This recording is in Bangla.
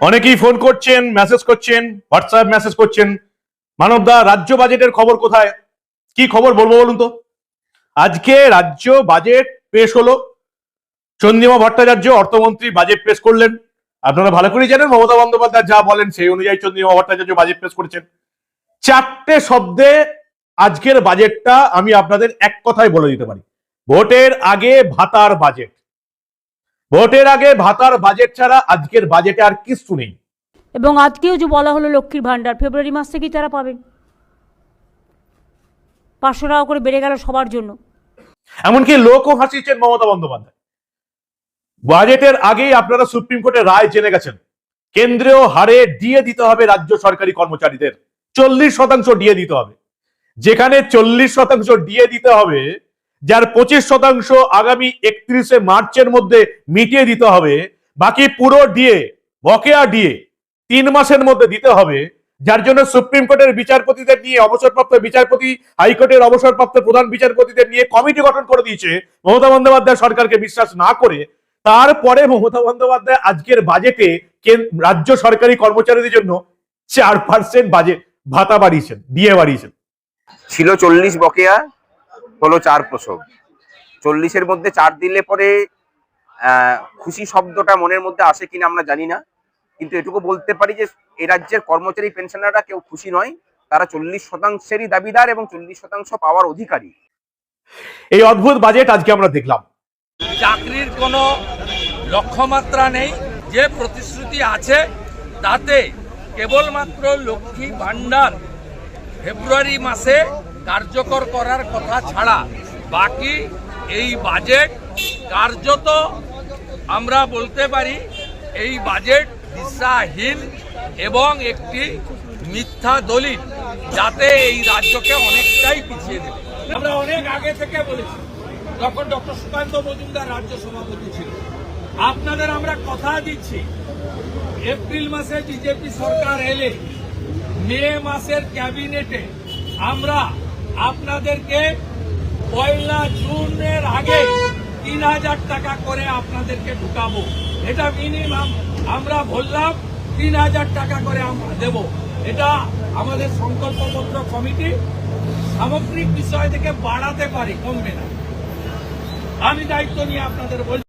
অনেকেই ফোন করছেন, মেসেজ করছেন, হোয়াটসঅ্যাপ মেসেজ করছেন, মানবদা রাজ্য বাজেটের খবর কোথায়? কি খবর বলবো বলুন তো। আজকে রাজ্য বাজেট পেশ হলো। চন্দ্রিমা ভট্টাচার্য অর্থমন্ত্রী বাজেট পেশ করলেন। আপনারা ভালো করেই জানেন মমতা বন্দ্যোপাধ্যায় যা বলেন সেই অনুযায়ী চন্দ্রিমা ভট্টাচার্য বাজেট পেশ করেছেন। চারটে শব্দে আজকের বাজেটটা আমি আপনাদের এক কথায় বলে দিতে পারি, ভোটের আগে ভাতার বাজেট। ভোটের আগে ভাতার বাজেট ছাড়া আজকের বাজেটে আর কিছু নেই। এবং আজকেও যে বলা হলো লক্ষ্মীর ভান্ডার ফেব্রুয়ারি মাস থেকেই তারা পাবেন, 500 টাকা করে বেড়ে গেল সবার জন্য। এমনকি লোকও হাসিয়েছেন মমতা বন্দ্যোপাধ্যায়। বাজেটের আগেই আপনারা সুপ্রিম কোর্টের রায় জেনে গেছেন, কেন্দ্রীয় হারে ডিএ দিতে হবে রাজ্য সরকারি কর্মচারীদের, 40% ডিএ দিতে হবে। যেখানে 40% ডিএ দিতে হবে, যার 25% আগামী 31শে মার্চের মধ্যে মিটিয়ে দিতে হবে, বাকি পুরো ডিএ বকেয়া ডিএ 3 মাসের মধ্যে দিতে হবে, যার জন্য সুপ্রিম কোর্টের বিচারপতিদের নিয়ে অবসরপ্রাপ্ত বিচারপতি, হাইকোর্টের অবসরপ্রাপ্ত প্রধান বিচারপতিদের নিয়ে কমিটি গঠন করে দিয়েছে মমতা বন্দ্যোপাধ্যায় সরকারকে বিশ্বাস না করে। তারপরে মমতা বন্দ্যোপাধ্যায় আজকের বাজেটে রাজ্য সরকারি কর্মচারীদের জন্য 4% বাজেট ভাতা বাড়িয়েছেন, ডিএ বাড়িয়েছেন। ছিল 40 বকেয়া, হলো 4 প্রসব। 40-এর মধ্যে 4 দিলে পরে খুশি শব্দটা মনের মধ্যে আসে কিনা আমরা জানি না, কিন্তু এটুকু বলতে পারি যে এই রাজ্যের কর্মচারী পেনশনাররা কেউ খুশি নয়। তারা 40%-এরই দাবিদার এবং 40% পাওয়ার অধিকারী। এই অদ্ভুত বাজেট আজকে আমরা দেখলাম। চাকরির কোনো লক্ষ্যমাত্রা নেই, যে প্রতিশ্রুতি আছে তাতে কেবলমাত্র লক্ষ্মী ভান্ডার ফেব্রুয়ারি মাসে কার্যকর করার কথা ছাড়া বাকি এই বাজেট কার্যত আমরা বলতে পারি এই বাজেট দিশাহীন এবং একটি মিথ্যা দলিল, যাতে এই রাজ্যকে অনেকটাই পিছিয়ে দেবে। আমরা অনেক আগে থেকে বলেছি, যখন ডক্টর সুকান্ত মজুমদার রাজ্য সভাপতি ছিল, আপনাদের আমরা কথা দিচ্ছি এপ্রিল মাসে বিজেপি সরকার এলে মে মাসের ক্যাবিনেটে আমরা আপনাদেরকে 1 জুনের আগে 3000 টাকা করে আপনাদেরকে ঢুকাবো। এটা মিনিমাম আমরা বললাম 3000 টাকা করে আমরা দেব। এটা আমাদের সংকল্পপত্র কমিটি সামগ্রিক বিষয় থেকে বাড়াতে পারি, কমবে না। আমি দায়িত্ব নিয়ে আপনাদের বলছি।